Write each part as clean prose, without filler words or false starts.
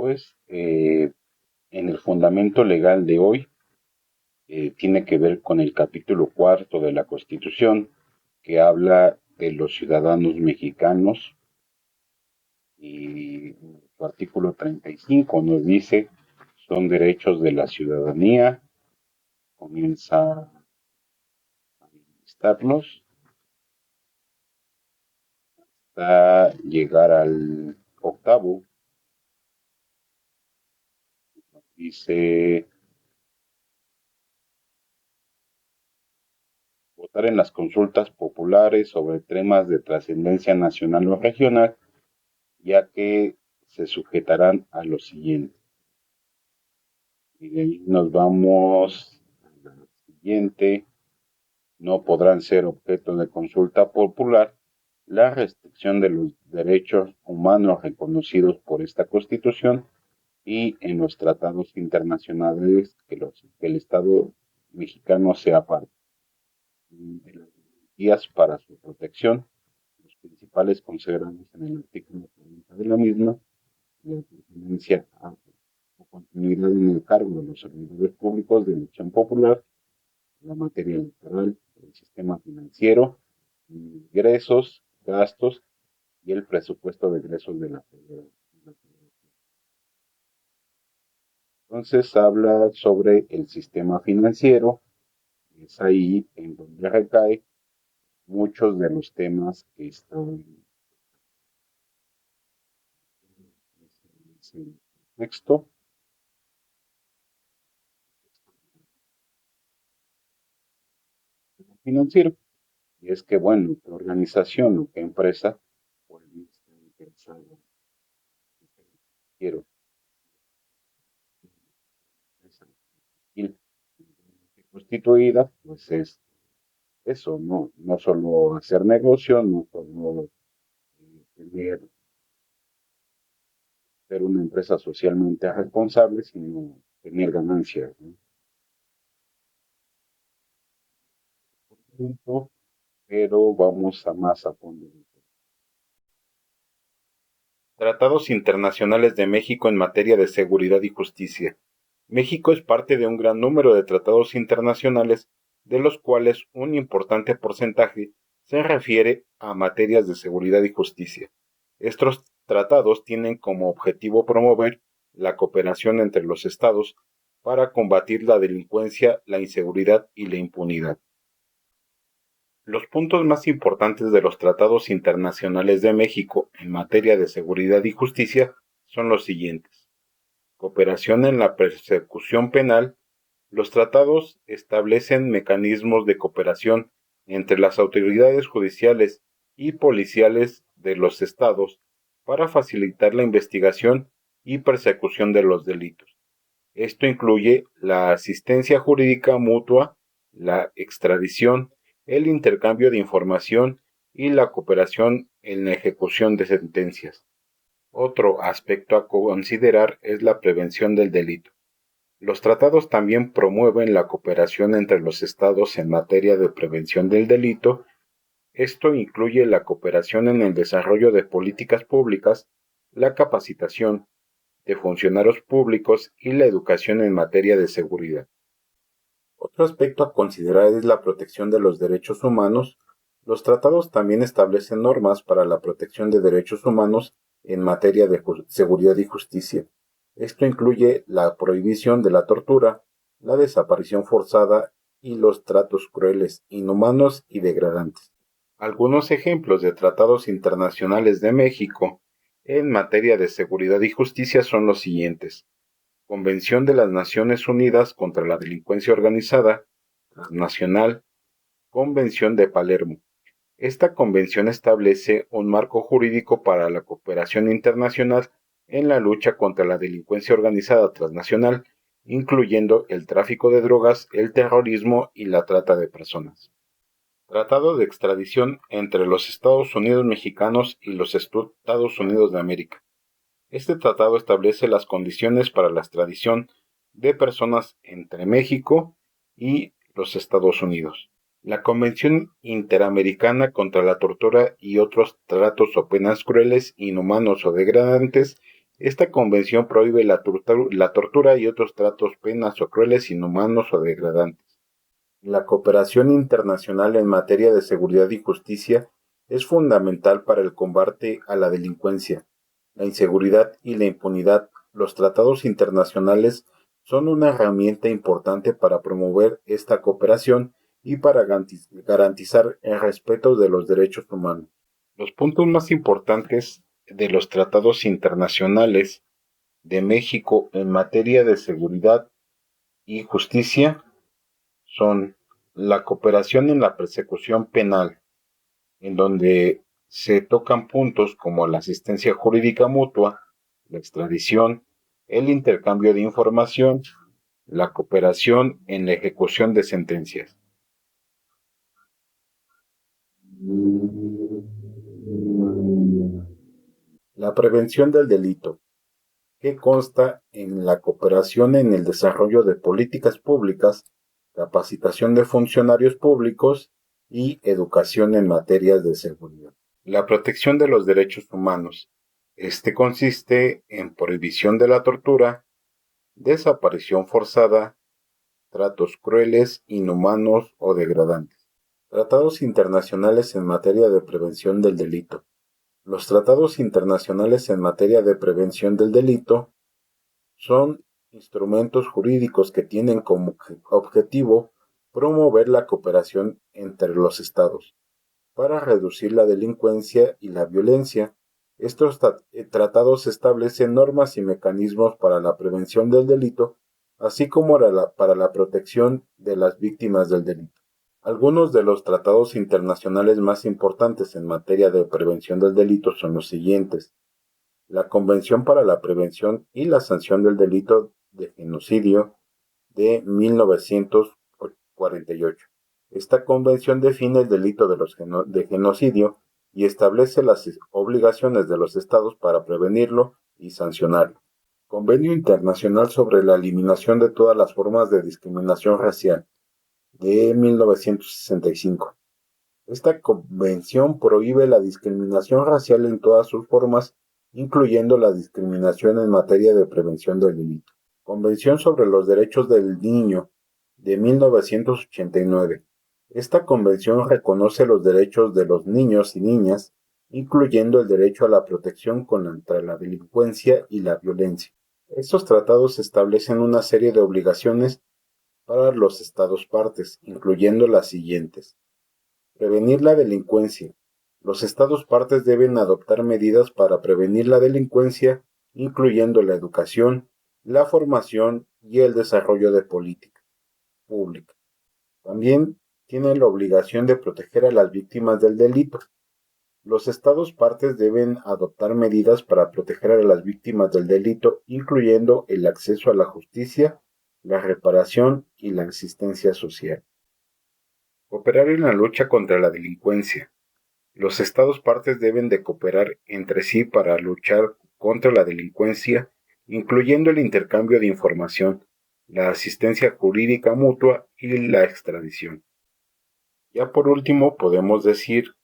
Pues en el fundamento legal de hoy tiene que ver con el capítulo cuarto de la Constitución, que habla de los ciudadanos mexicanos, y su artículo 35 nos dice: son derechos de la ciudadanía. Comienza a listarlos hasta llegar al octavo. Dice: votar en las consultas populares sobre temas de trascendencia nacional o regional, ya que se sujetarán a lo siguiente. Y de ahí nos vamos a la siguiente. No podrán ser objeto de consulta popular la restricción de los derechos humanos reconocidos por esta Constitución y en los tratados internacionales que el Estado mexicano sea parte. De las guías para su protección, los principales consagrados en el artículo 40 de la misma: la pertenencia a o continuidad en el cargo de los servidores públicos de elección popular, la materia electoral, el sistema financiero, ingresos, gastos y el presupuesto de egresos de la Federación. Entonces habla sobre el sistema financiero. Es ahí en donde recae muchos de los temas que están en el texto financiero. Y es que, bueno, qué organización o qué empresa puede estar interesada en constituida, pues es eso, no solo hacer negocio, no solo tener, ser una empresa socialmente responsable, sino tener ganancias, ¿no? Pero vamos a más a fondo. Tratados internacionales de México en materia de seguridad y justicia. México es parte de un gran número de tratados internacionales, de los cuales un importante porcentaje se refiere a materias de seguridad y justicia. Estos tratados tienen como objetivo promover la cooperación entre los estados para combatir la delincuencia, la inseguridad y la impunidad. Los puntos más importantes de los tratados internacionales de México en materia de seguridad y justicia son los siguientes: cooperación en la persecución penal. Los tratados establecen mecanismos de cooperación entre las autoridades judiciales y policiales de los estados para facilitar la investigación y persecución de los delitos. Esto incluye la asistencia jurídica mutua, la extradición, el intercambio de información y la cooperación en la ejecución de sentencias. Otro aspecto a considerar es la prevención del delito. Los tratados también promueven la cooperación entre los estados en materia de prevención del delito. Esto incluye la cooperación en el desarrollo de políticas públicas, la capacitación de funcionarios públicos y la educación en materia de seguridad. Otro aspecto a considerar es la protección de los derechos humanos. Los tratados también establecen normas para la protección de derechos humanos en materia de seguridad y justicia. Esto incluye la prohibición de la tortura, la desaparición forzada y los tratos crueles, inhumanos y degradantes. Algunos ejemplos de tratados internacionales de México en materia de seguridad y justicia son los siguientes: Convención de las Naciones Unidas contra la Delincuencia Organizada, Transnacional, Convención de Palermo. Esta convención establece un marco jurídico para la cooperación internacional en la lucha contra la delincuencia organizada transnacional, incluyendo el tráfico de drogas, el terrorismo y la trata de personas. Tratado de extradición entre los Estados Unidos mexicanos y los Estados Unidos de América. Este tratado establece las condiciones para la extradición de personas entre México y los Estados Unidos. La Convención Interamericana contra la Tortura y otros tratos o penas crueles, inhumanos o degradantes Esta convención prohíbe la tortura y otros tratos, penas o crueles, inhumanos o degradantes. La cooperación internacional en materia de seguridad y justicia es fundamental para el combate a la delincuencia, la inseguridad y la impunidad. Los tratados internacionales son una herramienta importante para promover esta cooperación y para garantizar el respeto de los derechos humanos. Los puntos más importantes de los tratados internacionales de México en materia de seguridad y justicia son la cooperación en la persecución penal, en donde se tocan puntos como la asistencia jurídica mutua, la extradición, el intercambio de información, la cooperación en la ejecución de sentencias. La prevención del delito, que consta en la cooperación en el desarrollo de políticas públicas, capacitación de funcionarios públicos y educación en materias de seguridad. La protección de los derechos humanos. Este consiste en prohibición de la tortura, desaparición forzada, tratos crueles, inhumanos o degradantes. Tratados internacionales en materia de prevención del delito. Los tratados internacionales en materia de prevención del delito son instrumentos jurídicos que tienen como objetivo promover la cooperación entre los estados para reducir la delincuencia y la violencia. Estos tratados establecen normas y mecanismos para la prevención del delito, así como para la protección de las víctimas del delito. Algunos de los tratados internacionales más importantes en materia de prevención del delito son los siguientes: la Convención para la Prevención y la Sanción del Delito de Genocidio de 1948. Esta convención define el delito de genocidio y establece las obligaciones de los estados para prevenirlo y sancionarlo. Convenio Internacional sobre la Eliminación de todas las formas de discriminación racial de 1965. Esta convención prohíbe la discriminación racial en todas sus formas, incluyendo la discriminación en materia de prevención del delito. Convención sobre los Derechos del Niño de 1989. Esta convención reconoce los derechos de los niños y niñas, incluyendo el derecho a la protección contra la delincuencia y la violencia. Estos tratados establecen una serie de obligaciones para los estados partes, incluyendo las siguientes: prevenir la delincuencia. Los estados partes deben adoptar medidas para prevenir la delincuencia, incluyendo la educación, la formación y el desarrollo de política pública. También tienen la obligación de proteger a las víctimas del delito. Los estados partes deben adoptar medidas para proteger a las víctimas del delito, incluyendo el acceso a la justicia, la reparación y la asistencia social. Cooperar en la lucha contra la delincuencia. Los estados partes deben de cooperar entre sí para luchar contra la delincuencia, incluyendo el intercambio de información, la asistencia jurídica mutua y la extradición. Ya por último, podemos decir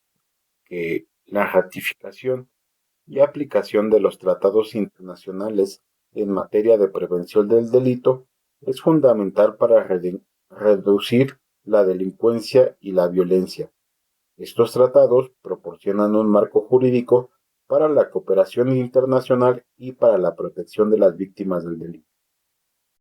que la ratificación y aplicación de los tratados internacionales en materia de prevención del delito es fundamental para reducir la delincuencia y la violencia. Estos tratados proporcionan un marco jurídico para la cooperación internacional y para la protección de las víctimas del delito.